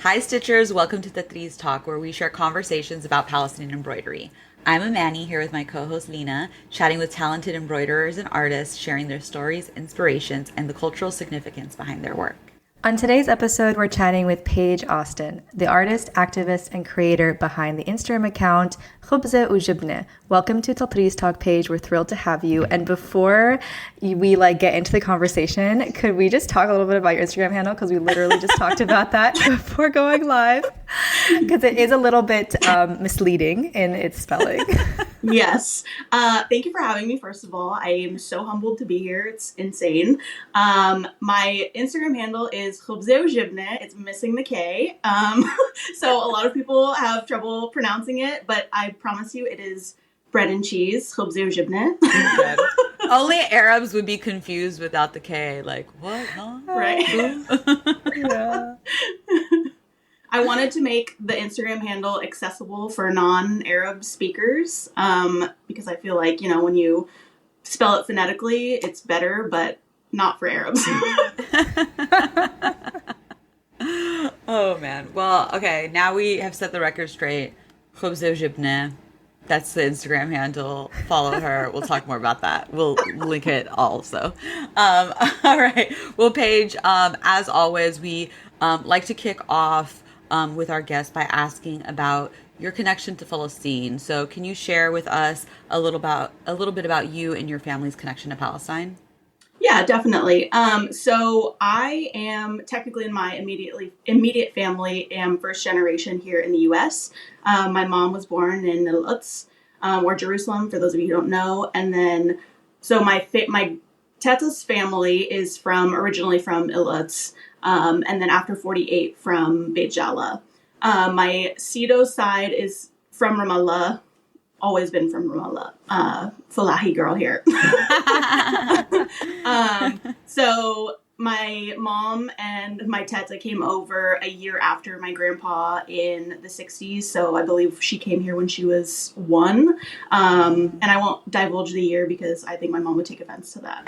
Hi, Stitchers. Welcome to Tatreez Talk, where we share conversations about Palestinian embroidery. I'm Amani here with my co-host Lena, chatting with talented embroiderers and artists, sharing their stories, inspirations, and the cultural significance behind their work. On today's episode, we're chatting with Paige Austin, the artist, activist, and creator behind the Instagram account S1E27. Welcome to Tatreez Talk, Paige. We're thrilled to have you. And before we get into the conversation, could we just talk a little bit about your Instagram handle? Because we literally just talked about that before going live. Because it is a little bit misleading in its spelling. Yes. Thank you for having me, first of all. I am so humbled to be here. It's insane. My Instagram handle is S1E27. It's missing the K. So a lot of people have trouble pronouncing it, but I promise you it is bread and cheese. S1E27. Only Arabs would be confused without the K. Like, what? Huh? Right. Yeah. I wanted to make the Instagram handle accessible for non-Arab speakers because I feel like, when you spell it phonetically, it's better, but not for Arabs. Oh, man. Well, okay. Now we have set the record straight. S1E27. That's the Instagram handle. Follow her. We'll talk more about that. We'll link it also. All right. Well, Paige, as always, we like to kick off with our guests by asking about your connection to Palestine. So can you share with us a little bit about you and your family's connection to Palestine? Yeah, definitely. So I am technically in my immediate family, am first generation here in the U.S. My mom was born in Al-Quds, or Jerusalem, for those of you who don't know. And then, so my Teta's family is originally from Al-Quds, and then after 48 from Beit Jala. My Sido side is from Ramallah. Always been from Ramallah. Falahi girl here. So my mom and my Teta came over a year after my grandpa in the 60s. So I believe she came here when she was 1. And I won't divulge the year because I think my mom would take offense to that.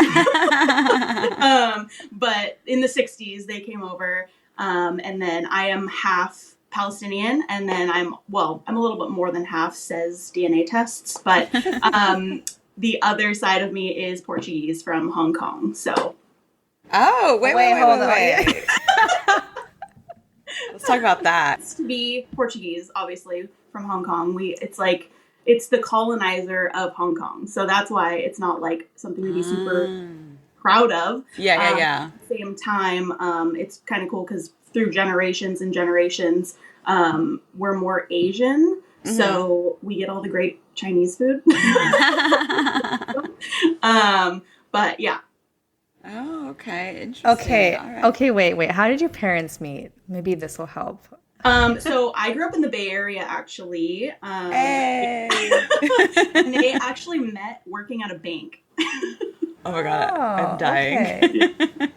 But in the 60s, they came over. And then I am half Palestinian, and then I'm a little bit more than half, says DNA tests, but the other side of me is Portuguese from Hong Kong. So, wait. Let's talk about that. To be Portuguese, obviously from Hong Kong, it's the colonizer of Hong Kong, so that's why it's not like something to be super proud of. Yeah. At the same time, it's kind of cool because through generations and generations, we're more Asian, so we get all the great Chinese food. But yeah. Oh, okay. Interesting. Okay. All right. Okay, wait. How did your parents meet? Maybe this will help. So I grew up in the Bay Area, actually. Hey. And they actually met working at a bank. Oh my God, I'm dying. Okay.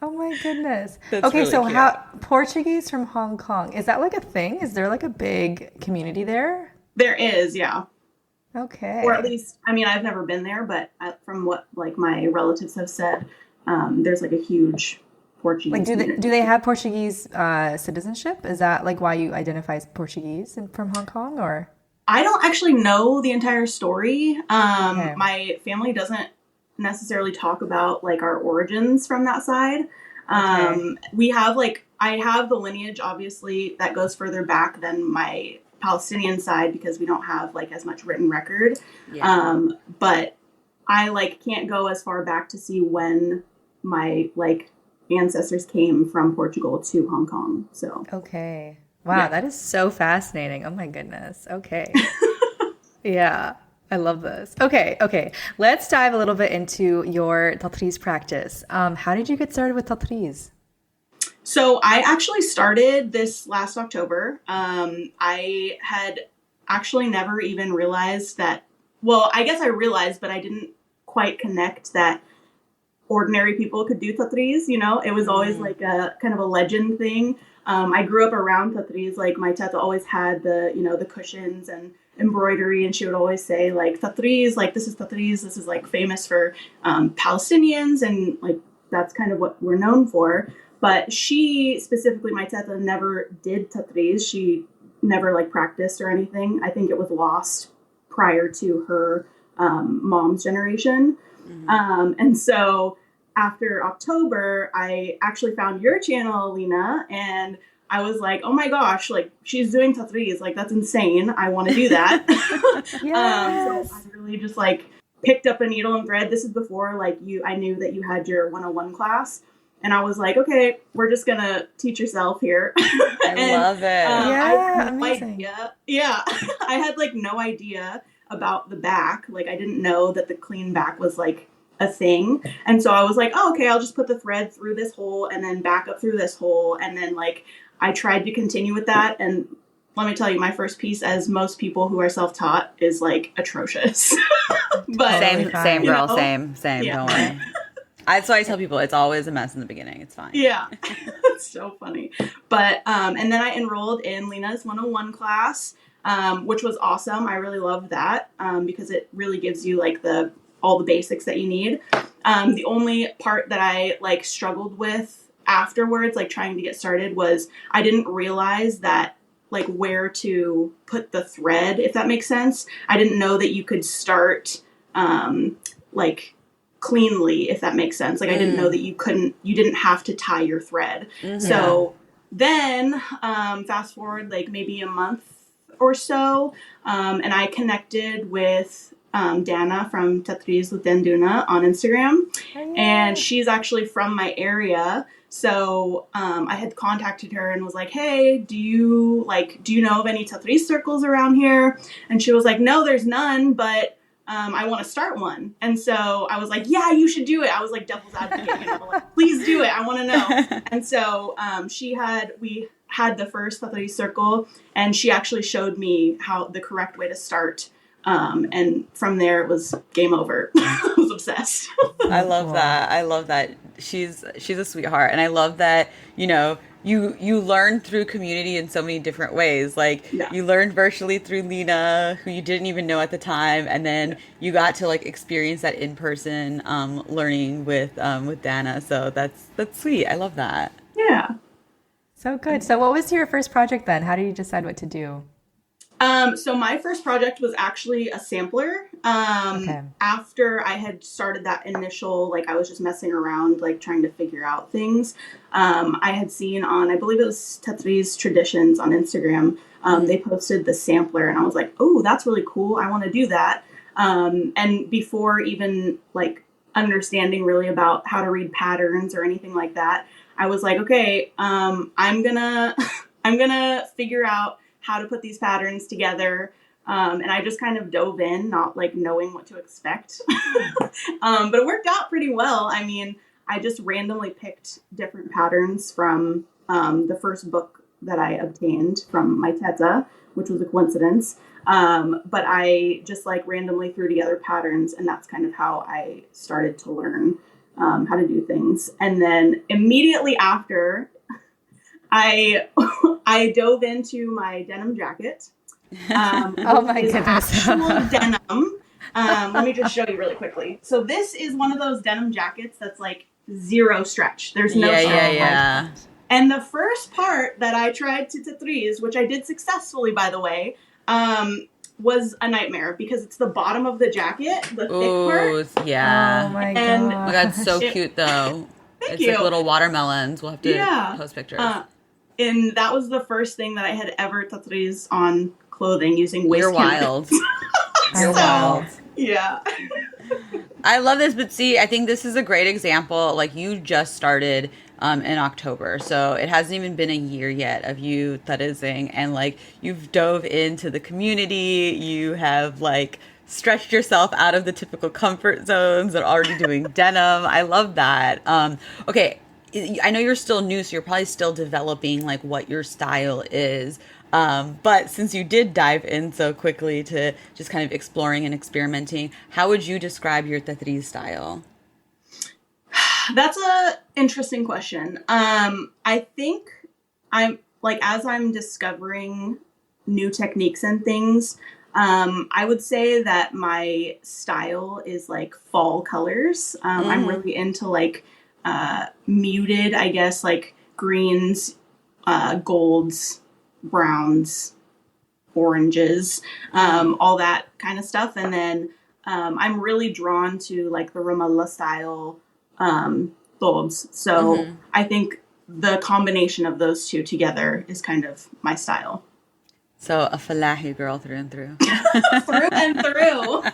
Oh my goodness. That's okay, really so cute. how Portuguese from Hong Kong, is that like a thing? Is there like a big community there? There is, yeah. Okay. Or at least, I've never been there, but from what my relatives have said, there's a huge Portuguese community. Do they have Portuguese citizenship? Is that why you identify as Portuguese from Hong Kong, or? I don't actually know the entire story. Okay. My family doesn't necessarily talk about our origins from that side. We have I have the lineage obviously that goes further back than my Palestinian side because we don't have as much written record. Yeah. But I can't go as far back to see when my ancestors came from Portugal to Hong Kong. So Okay. Wow, Yeah. that is so fascinating. Oh my goodness. Okay. Yeah. I love this. Okay. Let's dive a little bit into your Tatreez practice. How did you get started with Tatreez? So I actually started this last October. I had actually never even realized that, I guess I realized, but I didn't quite connect that ordinary people could do Tatreez, It was always a kind of a legend thing. I grew up around Tatreez, my Teta always had the cushions and embroidery, and she would always say Tatreez, this is Tatreez, this is famous for Palestinians, and that's kind of what we're known for. But she specifically, my Teta, never did Tatreez. She never like practiced or anything. I think it was lost prior to her mom's generation. And so after October, I actually found your channel, Lena, and I was like, oh my gosh, like she's doing Tatreez, like that's insane. I want to do that. Yes. So I really just like picked up a needle and thread. This is before like I knew that you had your 101 class. And I was like, okay, we're just going to teach yourself here. I love it. Yeah, I had no amazing. idea. Yeah. I had like no idea about the back. Like I didn't know that the clean back was like a thing. And so I was like, oh, okay, I'll just put the thread through this hole and then back up through this hole. And then like I tried to continue with that. And let me tell you, my first piece, as most people who are self-taught, is like atrocious. But Same girl, know, same. yeah. Don't worry. That's why I tell people it's always a mess in the beginning. It's fine. Yeah. It's so funny. But, and then I enrolled in Lena's 101 class, which was awesome. I really loved that, because it really gives you like all the basics that you need. The only part that I like struggled with afterwards, like trying to get started, was I didn't realize that like where to put the thread, if that makes sense. I didn't know that you could start, like cleanly, if that makes sense. Like I didn't know that you didn't have to tie your thread. So then fast forward like maybe a month or so, and I connected with Dana from Tatreez with Denduna on Instagram. And she's actually from my area. So I had contacted her and was like, hey, do you know of any Tatreez circles around here? And she was like, no, there's none, but I want to start one. And so I was like, yeah, you should do it. I was like devil's advocate, like, please do it. I want to know. And so we had the first Tatreez circle, and she actually showed me the correct way to start. And from there it was game over. I was obsessed. I love that. I love that. She's a sweetheart. And I love that, you learn through community in so many different ways. Like you learned virtually through Lena, who you didn't even know at the time, and then you got to like experience that in person learning with Dana. So that's sweet. I love that. Yeah. So good. So what was your first project then? How did you decide what to do? So my first project was actually a sampler. After I had started that initial, like I was just messing around, like trying to figure out things. I had seen on, I believe it was Tatreez Traditions on Instagram. They posted the sampler and I was like, oh, that's really cool. I want to do that. And before even like understanding really about how to read patterns or anything like that, I was like, okay, I'm gonna figure out how to put these patterns together. And I just kind of dove in, not like knowing what to expect. But it worked out pretty well. I mean, I just randomly picked different patterns from the first book that I obtained from my Teta, which was a coincidence. But I just like randomly threw together patterns, and that's kind of how I started to learn how to do things. And then immediately after, I dove into my denim jacket. Oh my goodness. Actual denim. Let me just show you really quickly. So this is one of those denim jackets that's like zero stretch. There's no stretch. Yeah. And the first part that I tried to Tatreez, which I did successfully, by the way, was a nightmare because it's the bottom of the jacket, the thick part. Yeah. Oh my And- Oh my God, so cute though. Thank It's you. like little watermelons. We'll have to post pictures. And that was the first thing that I had ever Tatreez on clothing using waist You're canvas. wild. You're wild. Yeah. I love this, but see, I think this is a great example. Like you just started in October, so it hasn't even been a year yet of you Tatreezing, and like you've dove into the community. You have like stretched yourself out of the typical comfort zones and already doing denim. I love that. Okay. I know you're still new, so you're probably still developing like what your style is. But since you did dive in so quickly to just kind of exploring and experimenting, how would you describe your Tatreez style? That's a interesting question. I think as I'm discovering new techniques and things, I would say that my style is like fall colors. I'm really into like muted, I guess, like greens, golds, browns, oranges, all that kind of stuff. And then I'm really drawn to like the Ramallah style thobes. So I think the combination of those two together is kind of my style. So a Falahi girl through and through. Through and through.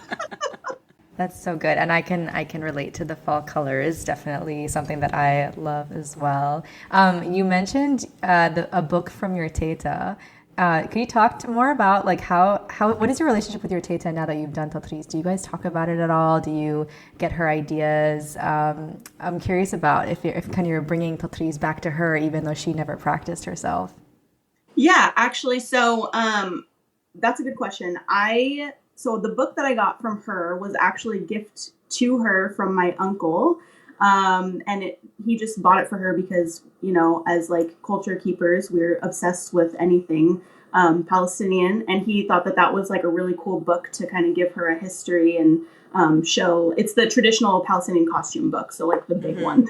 That's so good, and I can relate to the fall colors. Definitely something that I love as well. You mentioned a book from your Teta. Can you talk more about like how what is your relationship with your Teta now that you've done Tatreez? Do you guys talk about it at all? Do you get her ideas? I'm curious about if kind of you're bringing Tatreez back to her, even though she never practiced herself. Yeah, actually, so that's a good question. So the book that I got from her was actually a gift to her from my uncle. And he just bought it for her because, you know, as like culture keepers, we're obsessed with anything Palestinian. And he thought that was like a really cool book to kind of give her a history and show. It's the traditional Palestinian costume book. So like the big one.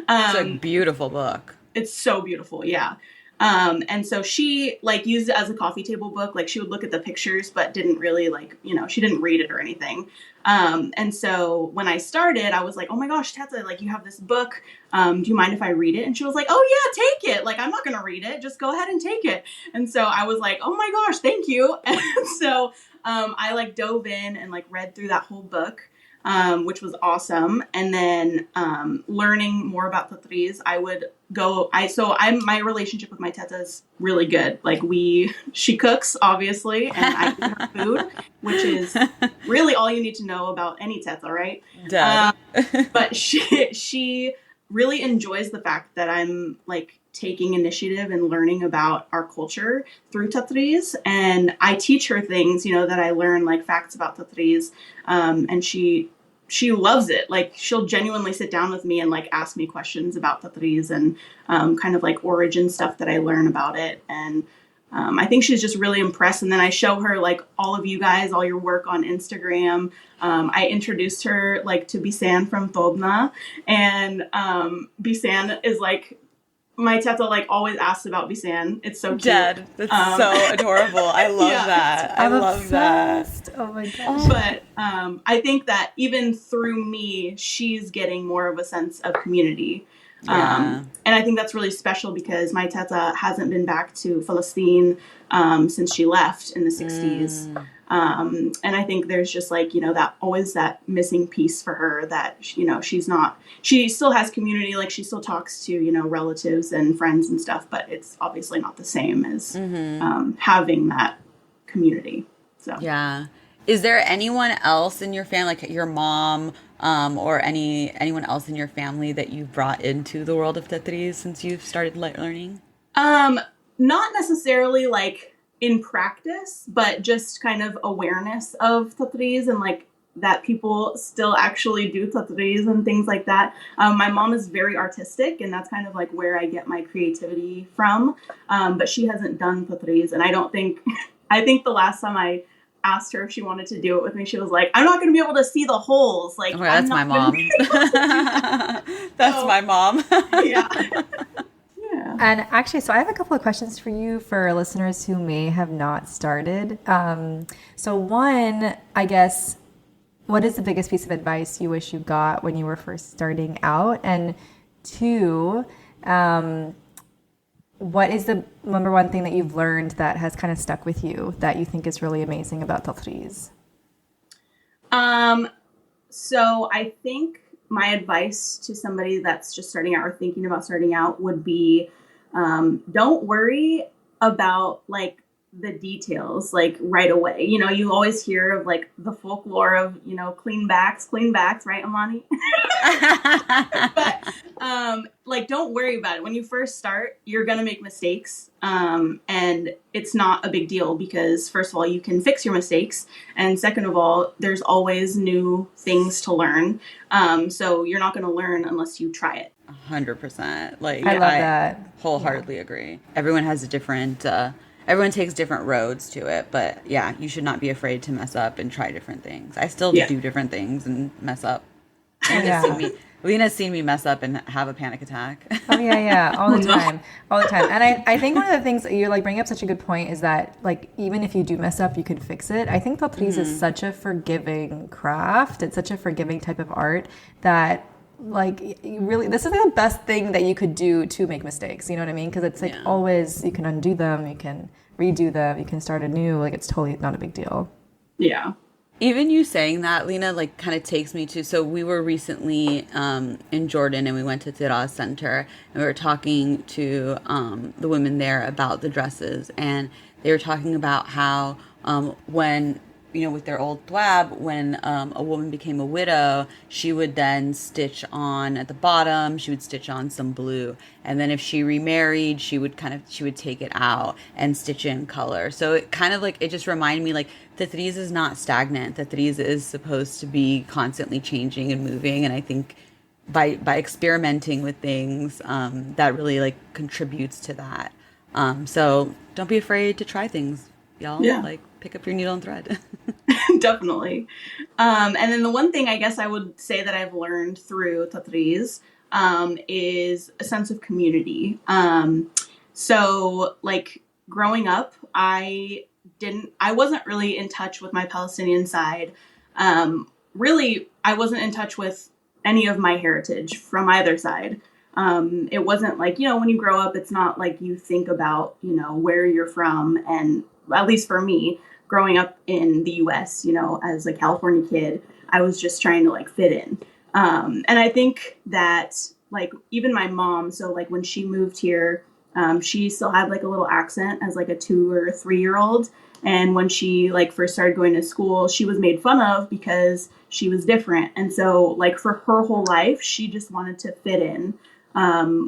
It's a beautiful book. It's so beautiful. Yeah. And so she like used it as a coffee table book. Like she would look at the pictures, but didn't really like, you know, she didn't read it or anything. And so when I started, I was like, oh my gosh, Teta, like you have this book. Do you mind if I read it? And she was like, oh yeah, take it. Like, I'm not going to read it. Just go ahead and take it. And so I was like, oh my gosh, thank you. And so, I like dove in and like read through that whole book. Which was awesome. And then learning more about Tatreez, my relationship with my Teta is really good. Like she cooks, obviously, and I eat her food, which is really all you need to know about any Teta, right? But she really enjoys the fact that I'm like taking initiative and learning about our culture through Tatreez. And I teach her things, you know, that I learn, like facts about Tatreez. And she loves it. Like she'll genuinely sit down with me and like ask me questions about Tatreez and kind of like origin stuff that I learn about it. And I think she's just really impressed. And then I show her like all of you guys, all your work on Instagram. I introduced her like to Bisan from Tobna, and Bisan is like, my Teta like always asks about Bisan. It's so cute. Dead. That's so adorable. I love that. I love obsessed. That. Oh my gosh. But I think that even through me, she's getting more of a sense of community. Yeah. And I think that's really special because my Teta hasn't been back to Palestine since she left in the 60s. And I think there's just like, you know, that missing piece for her that, you know, she still has community. Like she still talks to, you know, relatives and friends and stuff, but it's obviously not the same as having that community. So, yeah. Is there anyone else in your family, like your mom, or anyone else in your family that you've brought into the world of Tatreez since you've started learning? Not necessarily like in practice, but just kind of awareness of Tatreez and like that people still actually do Tatreez and things like that. My mom is very artistic, and that's kind of like where I get my creativity from. But she hasn't done Tatreez, and I think the last time I asked her if she wanted to do it with me, she was like, I'm not going to be able to see the holes. Like, okay, that's my mom. That's my mom. Yeah. And actually, so I have a couple of questions for you for listeners who may have not started. So one, I guess, what is the biggest piece of advice you wish you got when you were first starting out? And two, what is the number one thing that you've learned that has kind of stuck with you that you think is really amazing about Tatreez? So I think my advice to somebody that's just starting out or thinking about starting out would be, don't worry about like the details like right away. You know, you always hear of like the folklore of, you know, clean backs, right, Amani? But like, don't worry about it. When you first start, you're going to make mistakes. And it's not a big deal because first of all, you can fix your mistakes. And second of all, there's always new things to learn. So you're not going to learn unless you try it. 100%. Like, I love that. Wholeheartedly agree. Everyone has a different, everyone takes different roads to it, but yeah, you should not be afraid to mess up and try different things. I still do different things and mess up. And Lena's seen me mess up and have a panic attack. Oh yeah, all the time, all the time. And I think one of the things that you like bring up such a good point is that like even if you do mess up, you can fix it. I think Tatreez is such a forgiving craft. It's such a forgiving type of art that like you really this is the best thing that you could do to make mistakes. You know what I mean? Because it's like always you can undo them, you can redo them, you can start anew. Like it's totally not a big deal. Yeah. Even you saying that, Lena, like kind of takes me to, so we were recently in Jordan and we went to Tatreez Center and we were talking to the women there about the dresses, and they were talking about how when, you know, with their old thwab, when a woman became a widow, she would then stitch on at the bottom, she would stitch on some blue. And then if she remarried, she would take it out and stitch in color. So it kind of like, it just reminded me like Tatreez is not stagnant. Tatreez is supposed to be constantly changing and moving. And I think by experimenting with things, that really like contributes to that. So don't be afraid to try things, y'all. Yeah. Like pick up your needle and thread. Definitely. And then the one thing I guess I would say that I've learned through Tatreez is a sense of community. So like growing up, I wasn't really in touch with my Palestinian side. Really, I wasn't in touch with any of my heritage from either side. It wasn't like, you know, when you grow up, it's not like you think about, you know, where you're from. And at least for me, growing up in the US, you know, as a California kid, I was just trying to like fit in. And I think that like even my mom, so like when she moved here, she still had like a little accent as like a 2 or 3-year-old. And when she like first started going to school, she was made fun of because she was different. And so like for her whole life, she just wanted to fit in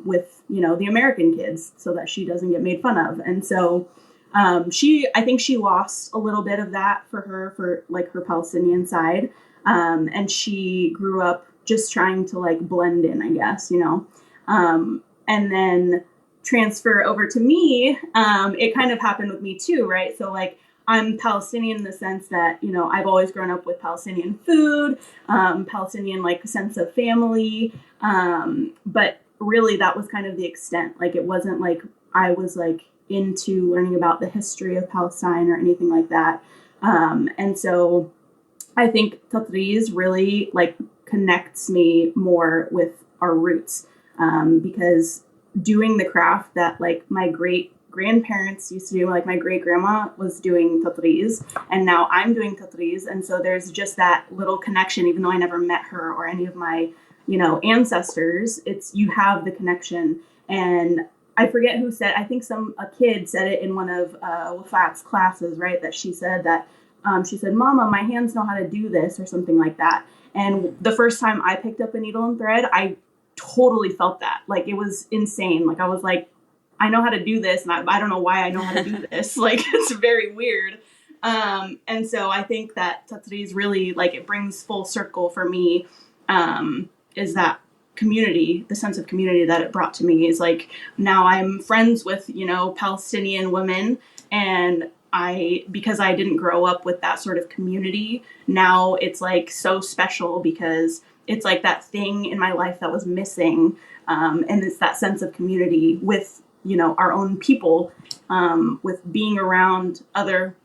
with, you know, the American kids so that she doesn't get made fun of. And so I think she lost a little bit of that for like her Palestinian side. And she grew up just trying to like blend in, I guess, you know, and then transfer over to me. It kind of happened with me too, right? So like, I'm Palestinian in the sense that, you know, I've always grown up with Palestinian food, Palestinian like sense of family. But really that was kind of the extent. Like, it wasn't like I was like into learning about the history of Palestine or anything like that. And so I think Tatreez really like connects me more with our roots, because doing the craft that like my great grandparents used to do, like my great grandma was doing Tatreez, and now I'm doing Tatreez. And so there's just that little connection, even though I never met her or any of my, you know, ancestors, you have the connection. And I forget who said, I think a kid said it in one of Wafat's classes, right? That she said that, she said, "Mama, my hands know how to do this," or something like that. And the first time I picked up a needle and thread, I totally felt that. Like, it was insane. Like, I was like, I know how to do this, and I don't know why I know how to do this. Like, it's very weird. And so I think that Tatreez really, like, it brings full circle for me, is that community, the sense of community that it brought to me is like, now I'm friends with, you know, Palestinian women, and because I didn't grow up with that sort of community, now it's like so special because it's like that thing in my life that was missing. And it's that sense of community with, you know, our own people, with being around other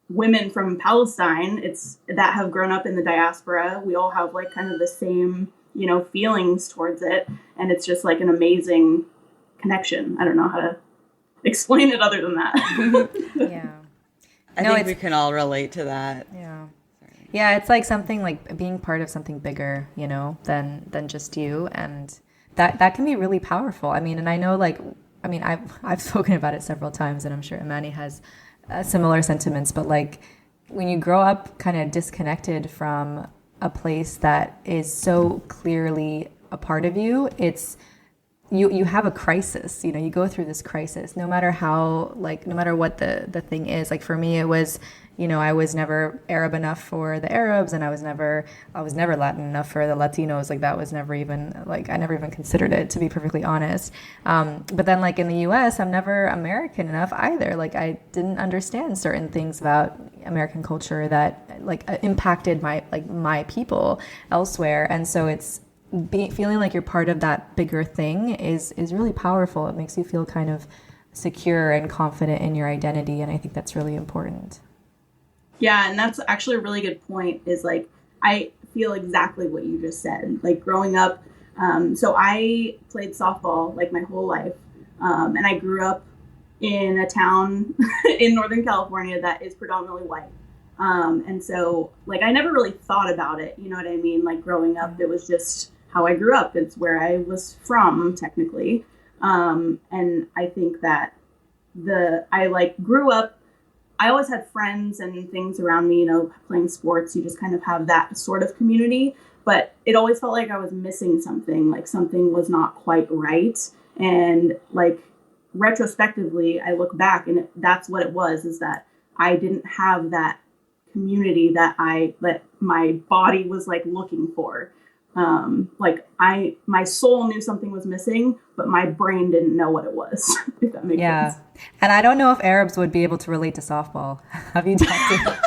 women from Palestine, that have grown up in the diaspora. We all have like kind of the same, you know, feelings towards it. And it's just like an amazing connection. I don't know how to explain it other than that. Yeah. I think we can all relate to that. Yeah. Yeah, it's like something like being part of something bigger, you know, than just you. And that can be really powerful. I mean, and I know like, I mean, I've spoken about it several times, and I'm sure Imani has similar sentiments, but like when you grow up kind of disconnected from a place that is so clearly a part of you, you have a crisis, you know, you go through this crisis, no matter what the thing is. Like for me, it was, you know, I was never Arab enough for the Arabs, and I was never Latin enough for the Latinos. Like that was never even, like, I never even considered it, to be perfectly honest. But then like in the US, I'm never American enough either. Like I didn't understand certain things about American culture that like impacted my people elsewhere. And so feeling like you're part of that bigger thing is really powerful. It makes you feel kind of secure and confident in your identity, and I think that's really important. Yeah, and that's actually a really good point, is like, I feel exactly what you just said. Like growing up, so I played softball like my whole life, and I grew up in a town in Northern California that is predominantly white. And so like I never really thought about it, you know what I mean? Like growing up, it was just how I grew up. It's where I was from, technically. And I think that I like grew up, I always had friends and things around me, you know, playing sports. You just kind of have that sort of community, but it always felt like I was missing something, like something was not quite right. And like retrospectively, I look back and that's what it was, is that I didn't have that community that my body was like looking for. Like my soul knew something was missing, but my brain didn't know what it was, if that makes sense. And I don't know if Arabs would be able to relate to softball. Have you talked to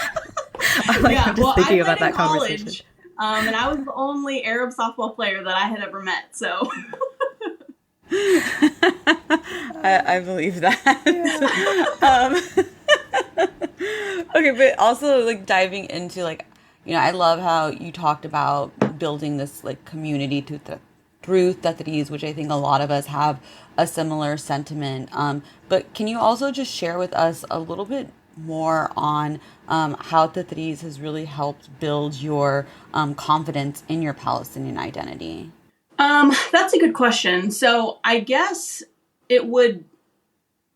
I'm just thinking about that conversation. And I was the only Arab softball player that I had ever met, so I believe that. Okay, but also like diving into like, you know, I love how you talked about building this like community through Tatreez, which I think a lot of us have a similar sentiment. But can you also just share with us a little bit more on how Tatreez has really helped build your confidence in your Palestinian identity? That's a good question. So I guess it would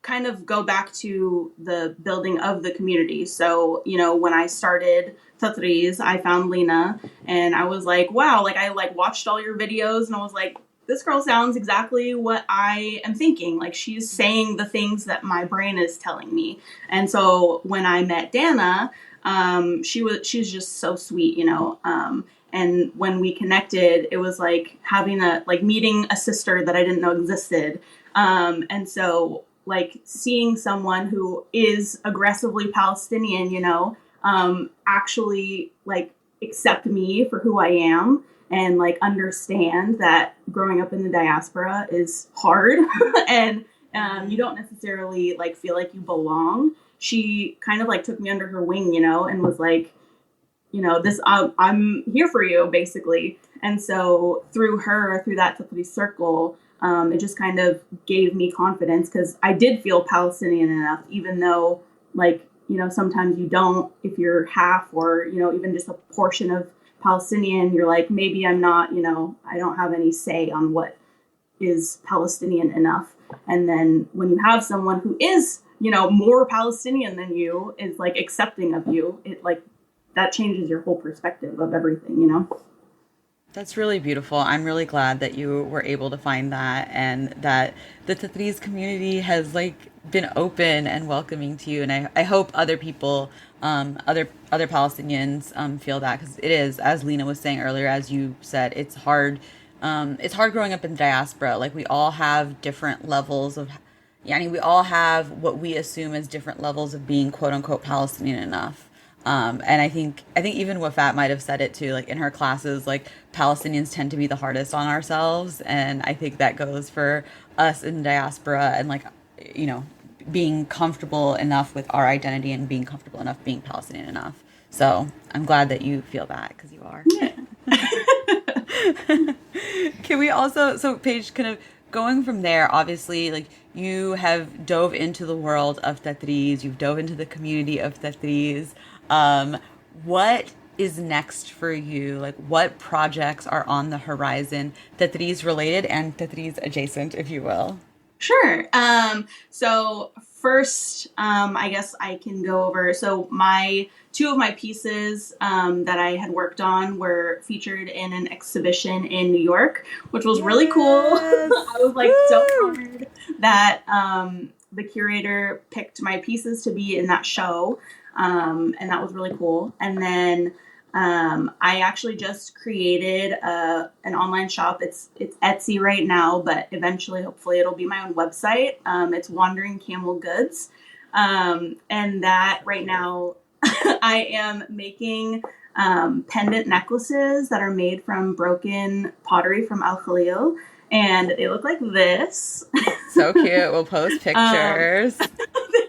kind of go back to the building of the community. So, you know, when I started Tatreez, I found Lena and I was like, wow, like I like watched all your videos and I was like, this girl sounds exactly what I am thinking. Like she's saying the things that my brain is telling me. And so when I met Dana, she was just so sweet, you know. And when we connected, it was like meeting a sister that I didn't know existed. And so like seeing someone who is aggressively Palestinian, you know, actually like accept me for who I am and like understand that growing up in the diaspora is hard and you don't necessarily like feel like you belong. She kind of like took me under her wing, you know, and was like, you know, I'm here for you, basically. And so through that Tatreez circle, it just kind of gave me confidence because I did feel Palestinian enough, even though, like, you know, sometimes you don't, if you're half or, you know, even just a portion of Palestinian, you're like, maybe I'm not, you know, I don't have any say on what is Palestinian enough. And then when you have someone who is, you know, more Palestinian than you, is like accepting of you, it like, that changes your whole perspective of everything, you know? That's really beautiful. I'm really glad that you were able to find that and that the Tatreez community has like been open and welcoming to you. And I hope other people, other Palestinians feel that, because it is, as Lena was saying earlier, as you said, it's hard. It's hard growing up in the diaspora. Like we all have different levels of, we all have what we assume as different levels of being quote unquote Palestinian enough. And I think even Wafat might have said it too, like in her classes, like Palestinians tend to be the hardest on ourselves. And I think that goes for us in diaspora and like, you know, being comfortable enough with our identity and being comfortable enough being Palestinian enough. So I'm glad that you feel that, because you are. Yeah. Can we also, so Paige, kind of going from there, obviously, like you have dove into the world of Tatreez, you've dove into the community of Tatreez. What is next for you? Like what projects are on the horizon, Tatreez related and Tatreez adjacent, if you will? Sure. So first, I guess I can go over, so two of my pieces that I had worked on were featured in an exhibition in New York, which was really cool. I was like so honored that the curator picked my pieces to be in that show. And that was really cool. And then I actually just created an online shop. It's Etsy right now, but eventually, hopefully, it'll be my own website. It's Wandering Camel Goods. And that right now, I am making pendant necklaces that are made from broken pottery from Al Khalil. And they look like this. So cute. We'll post pictures.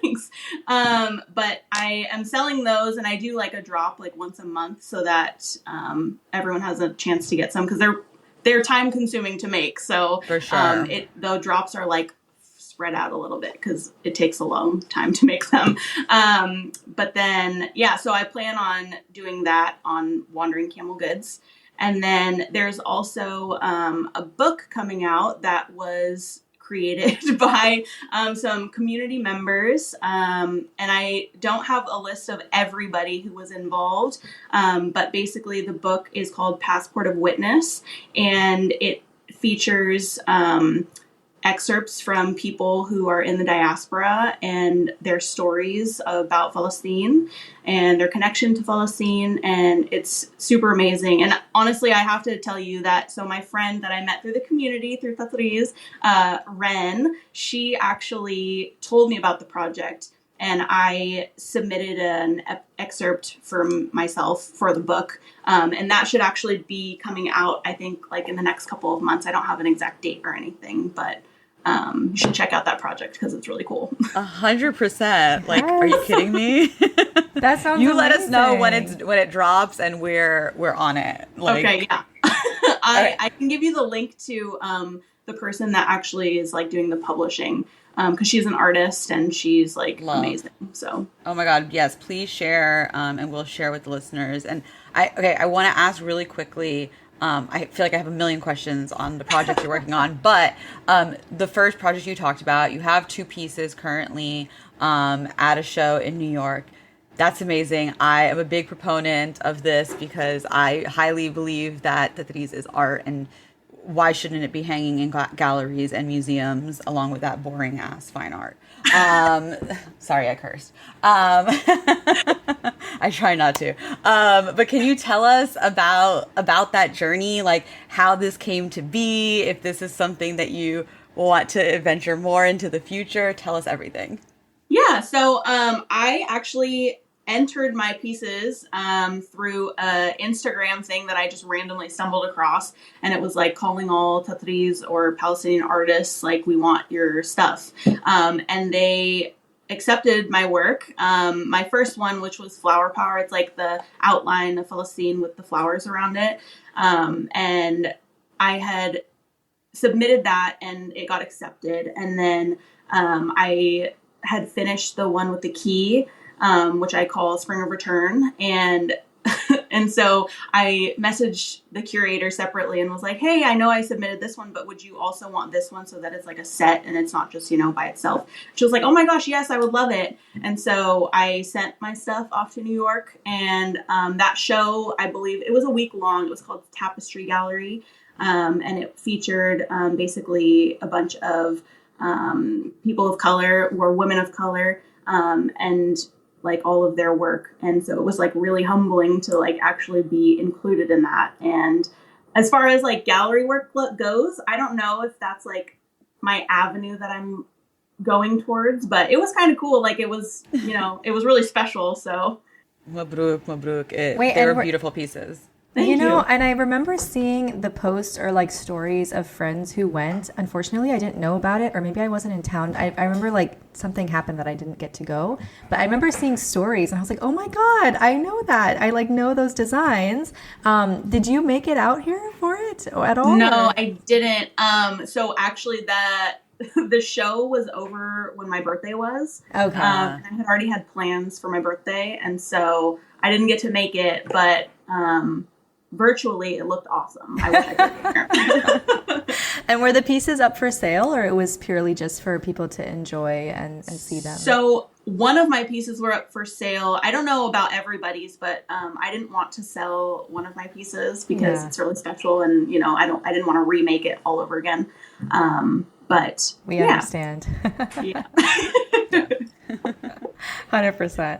Thanks. But I am selling those, and I do like a drop like once a month so that everyone has a chance to get some, because they're time consuming to make. So for sure, the drops are like spread out a little bit because it takes a long time to make them. But then, yeah, so I plan on doing that on Wandering Camel Goods. And then there's also a book coming out that was created by some community members. And I don't have a list of everybody who was involved. But basically the book is called Passport of Witness, and it features excerpts from people who are in the diaspora and their stories about Palestine and their connection to Palestine. And it's super amazing. And honestly, I have to tell you that, so my friend that I met through the community, through Tatreez, Ren, she actually told me about the project, and I submitted an excerpt for myself for the book. And that should actually be coming out, I think, like in the next couple of months. I don't have an exact date or anything, but you should check out that project because it's really cool. 100%. Like, are you kidding me? That sounds You amazing. let us know when it drops, and we're on it. Like, okay, yeah. I can give you the link to the person that actually is like doing the publishing, because she's an artist and she's like amazing. So, oh my God, yes, please share, and we'll share with the listeners. And I want to ask really quickly. I feel like I have a million questions on the project you're working on, but the first project you talked about, you have 2 pieces currently at a show in New York. That's amazing. I am a big proponent of this because I highly believe that Tatreez is art, and why shouldn't it be hanging in galleries and museums along with that boring ass fine art? Sorry, I cursed. I try not to. But can you tell us about that journey, like how this came to be, if this is something that you want to venture more into the future? Tell us everything. Yeah, so I actually entered my pieces through an Instagram thing that I just randomly stumbled across, and it was like calling all Tatreez or Palestinian artists, like, we want your stuff, and they accepted my work. My first one, which was Flower Power, it's like the outline of Palestine with the flowers around it, and I had submitted that and it got accepted, and then I had finished the one with the key, which I call Spring of Return. And and so I messaged the curator separately and was like, hey, I know I submitted this one, but would you also want this one so that it's like a set and it's not just, by itself? She was like, oh my gosh, yes, I would love it. And so I sent my stuff off to New York, and that show, I believe it was a week long. It was called Tapestry Gallery. And it featured basically a bunch of people of color, or women of color, and like all of their work. And so it was like really humbling to like actually be included in that. And as far as like gallery work goes, I don't know if that's like my avenue that I'm going towards, but it was kind of cool. Like it was, it was really special. So Mabruk. Wait, they were beautiful pieces. Thank you. And I remember seeing the posts or like stories of friends who went. Unfortunately, I didn't know about it, or maybe I wasn't in town. I remember like something happened that I didn't get to go, but I remember seeing stories and I was like, oh my God, I know that. I like know those designs. Did you make it out here for it at all? No, I didn't. So actually the show was over when my birthday was. Okay. And I had already had plans for my birthday, and so I didn't get to make it, but virtually it looked awesome. I wish I could be there. And were the pieces up for sale, or it was purely just for people to enjoy and see them? So one of my pieces were up for sale. I don't know about everybody's, but I didn't want to sell one of my pieces because it's really special, and I didn't want to remake it all over again. But we understand. Yeah. 100%.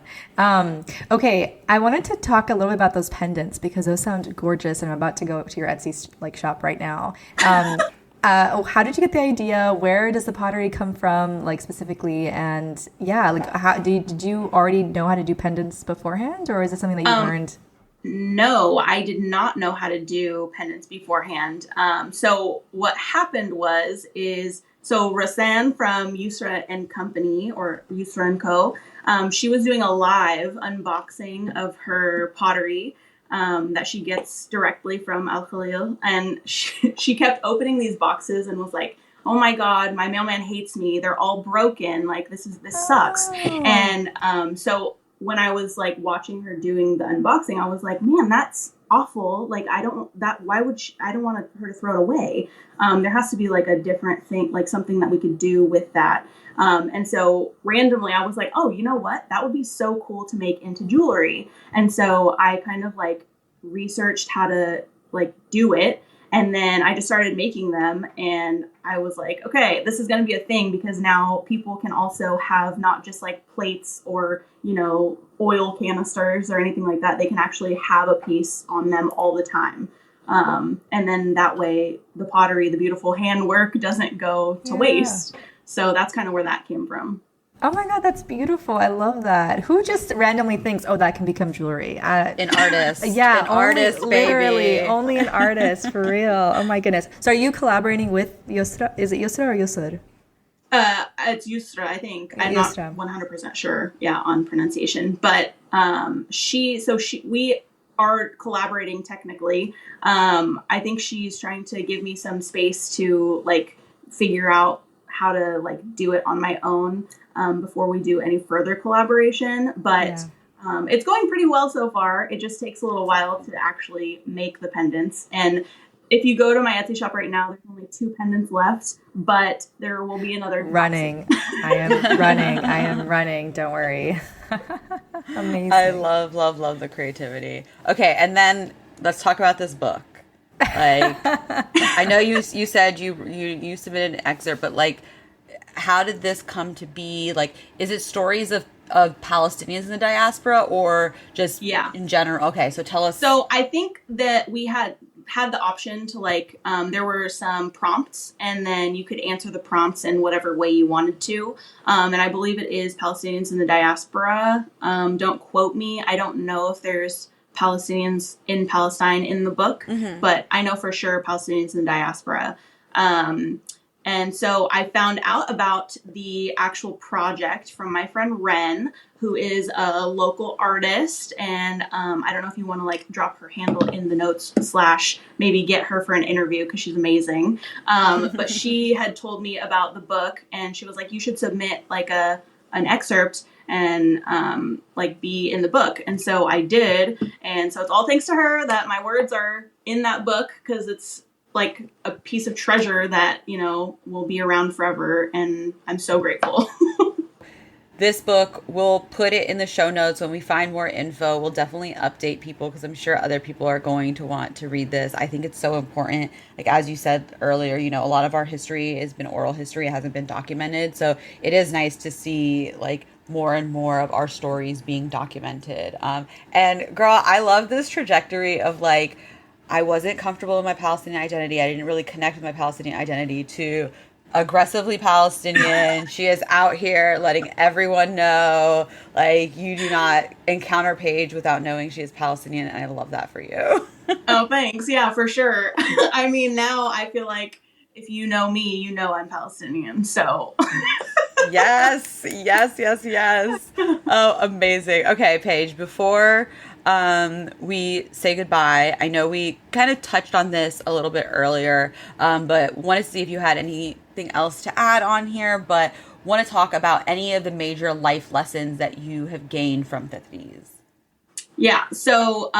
Okay, I wanted to talk a little bit about those pendants because those sound gorgeous, and I'm about to go to your Etsy shop right now. How did you get the idea? Where does the pottery come from, like specifically? And how did you already know how to do pendants beforehand, or is this something that you learned? No, I did not know how to do pendants beforehand. So what happened so Rasan from Yusra and Company, or Yusra and Co., she was doing a live unboxing of her pottery that she gets directly from Al Khalil. And she kept opening these boxes and was like, oh my God, my mailman hates me. They're all broken. Like, this sucks. And so when I was like watching her doing the unboxing, I was like, man, that's awful. Like, I don't want her to throw it away. There has to be like a different thing, like something that we could do with that. And so randomly I was like, oh, you know what? That would be so cool to make into jewelry. And so I kind of like researched how to like do it. And then I just started making them, and I was like, okay, this is going to be a thing, because now people can also have not just like plates or, oil canisters or anything like that. They can actually have a piece on them all the time. And then that way the pottery, the beautiful handwork, doesn't go to waste. So that's kind of where that came from. Oh my God, that's beautiful. I love that. Who just randomly thinks, oh, that can become jewelry? An artist. Yeah. An artist, baby. Literally, only an artist, for real. Oh my goodness. So are you collaborating with Yusra? Is it Yusra or Yusur? It's Yusra, I think. I'm Yusra. Not 100% sure, on pronunciation. But we are collaborating technically. I think she's trying to give me some space to like figure out how to like do it on my own before we do any further collaboration. But it's going pretty well so far. It just takes a little while to actually make the pendants. And if you go to my Etsy shop right now, there's only 2 pendants left, but there will be another. Running. I am running. Don't worry. Amazing. I love the creativity. Okay, and then let's talk about this book. Like, I know you said you submitted an excerpt, but like, how did this come to be? Like, is it stories of Palestinians in the diaspora, or just in general? Okay, so tell us. So I think that we had the option to like, there were some prompts, and then you could answer the prompts in whatever way you wanted to. And I believe it is Palestinians in the diaspora. Don't quote me. I don't know if there's Palestinians in Palestine in the book, but I know for sure Palestinians in the diaspora. And so I found out about the actual project from my friend Ren, who is a local artist. And I don't know if you want to like drop her handle in the notes / maybe get her for an interview, because she's amazing. But she had told me about the book, and she was like, you should submit like an excerpt and like be in the book. And so I did. And so it's all thanks to her that my words are in that book, because it's like a piece of treasure that, will be around forever. And I'm so grateful. This book, we'll put it in the show notes. When we find more info, we'll definitely update people, because I'm sure other people are going to want to read this. I think it's so important. Like, as you said earlier, a lot of our history has been oral history. It hasn't been documented. So it is nice to see like more and more of our stories being documented. And girl, I love this trajectory of like, I wasn't comfortable with my Palestinian identity. I didn't really connect with my Palestinian identity to aggressively Palestinian. She is out here letting everyone know, like, you do not encounter Paige without knowing she is Palestinian. And I love that for you. Oh, thanks. Yeah, for sure. I mean, now I feel like if you know me, you know I'm Palestinian. So yes. Oh, amazing. Okay, Paige, before we say goodbye, I know we kind of touched on this a little bit earlier, but wanted to see if you had anything else to add on here, but want to talk about any of the major life lessons that you have gained from Tatreez. Yeah. So,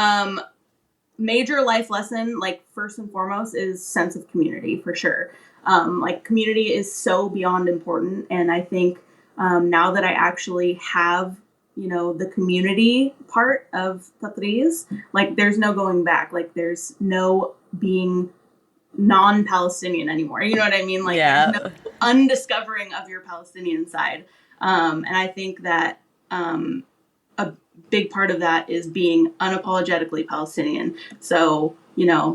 major life lesson, like first and foremost, is sense of community, for sure. Like, community is so beyond important. And I think, now that I actually have the community part of Tatreez, like, there's no going back. Like, there's no being non-Palestinian anymore. You know what I mean? Like, there's no undiscovering of your Palestinian side. And I think that a big part of that is being unapologetically Palestinian. So,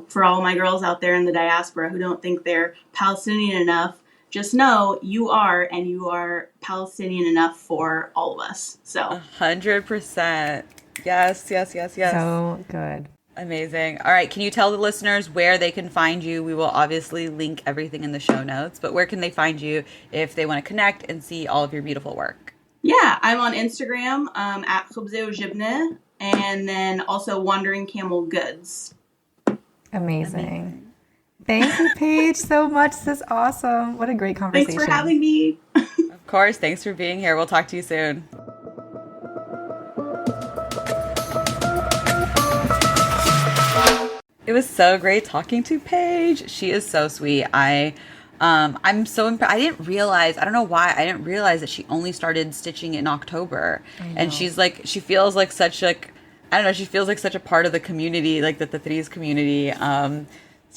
for all my girls out there in the diaspora who don't think they're Palestinian enough, just know you are, and you are Palestinian enough for all of us. So 100%. Yes, yes, yes, yes. So good. Amazing. All right. Can you tell the listeners where they can find you? We will obviously link everything in the show notes, but where can they find you if they want to connect and see all of your beautiful work? Yeah, I'm on Instagram at khubze and then also Wandering Camel Goods. Amazing. Thank you, Paige, so much. This is awesome. What a great conversation. Thanks for having me. Of course. Thanks for being here. We'll talk to you soon. It was so great talking to Paige. She is so sweet. I'm so impressed. I didn't realize, I don't know why, I didn't realize that she only started stitching in October. And she's like, she feels like such like, I don't know, she feels like such a part of the community, like the Tatreez community.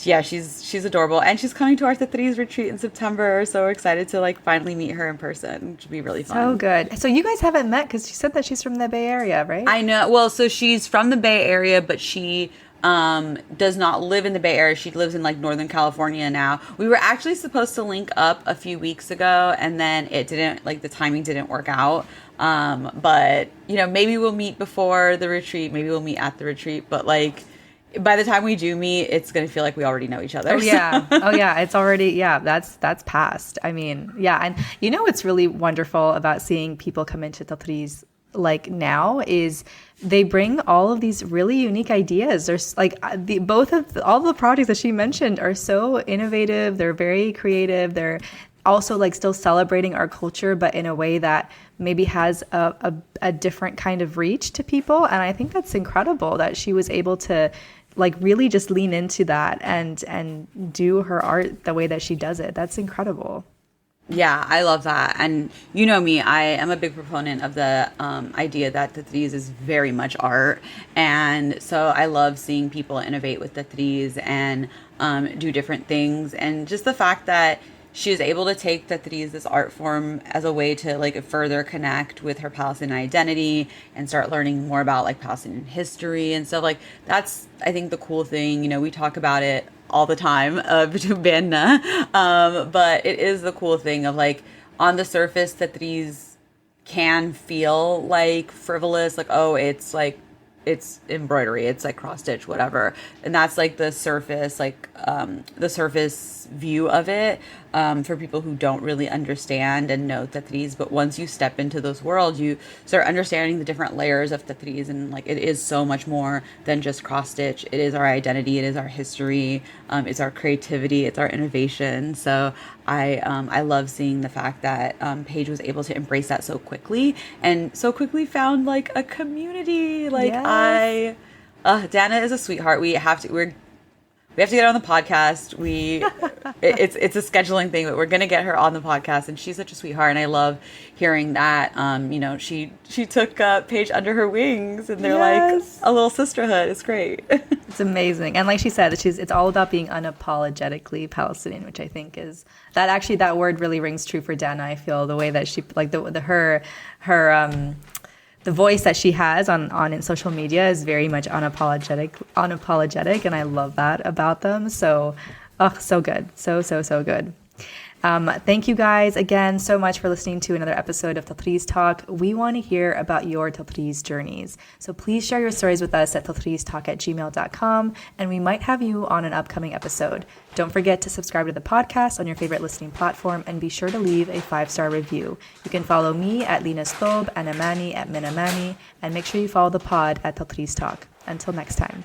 Yeah, she's adorable. And she's coming to our Tatreez retreat in September. So we're excited to like finally meet her in person, which would be really fun. So good. So you guys haven't met because she said that she's from the Bay Area, right? I know. Well, so she's from the Bay Area, but she does not live in the Bay Area. She lives in like Northern California now. We were actually supposed to link up a few weeks ago, and then it didn't, like the timing didn't work out. But you know, maybe we'll meet before the retreat, maybe we'll meet at the retreat, but like by the time we do meet, it's going to feel like we already know each other. Oh yeah. Oh yeah. It's already, yeah, that's past. I mean, yeah. And you know, what's really wonderful about seeing people come into Tatreez like now is they bring all of these really unique ideas. There's like all the projects that she mentioned are so innovative. They're very creative. They're also like still celebrating our culture, but in a way that maybe has a different kind of reach to people. And I think that's incredible that she was able to like really just lean into that and do her art the way that she does it. That's incredible. Yeah, I love that. And you know me, I am a big proponent of the idea that Tatreez is very much art. And so I love seeing people innovate with Tatreez and do different things. And just the fact that she was able to take Tatreez, this art form, as a way to like further connect with her Palestinian identity and start learning more about like Palestinian history and stuff. Like that's, I think, the cool thing. You know, we talk about it all the time, but it is the cool thing of like on the surface, Tatreez can feel like frivolous, like, oh, it's like it's embroidery, it's like cross stitch, whatever, and that's like the surface, like the surface view of it for people who don't really understand and know Tatreez. But once you step into those worlds, you start understanding the different layers of Tatreez, and like it is so much more than just cross stitch. It is our identity, it is our history, it's our creativity, it's our innovation. So I love seeing the fact that Paige was able to embrace that so quickly and so quickly found like a community. Like Yes. Dana is a sweetheart. We have to get her on the podcast. It's a scheduling thing, but we're gonna get her on the podcast, and she's such a sweetheart. And I love hearing that. You know, she took Paige under her wings, and they're like a little sisterhood. It's great. It's amazing. And like she said, it's all about being unapologetically Palestinian, which I think is that word really rings true for Dana. I feel the way that she like the voice that she has on social media is very much unapologetic, and I love that about them. So, so good, so good. Thank you guys again so much for listening to another episode of Tatreez Talk. We want to hear about your Tatreez journeys. So please share your stories with us at tatreeztalk@gmail.com, and we might have you on an upcoming episode. Don't forget to subscribe to the podcast on your favorite listening platform, and be sure to leave a 5-star review. You can follow me at Lina Stob and Amani at Minamani, and make sure you follow the pod at Tatreez Talk. Until next time.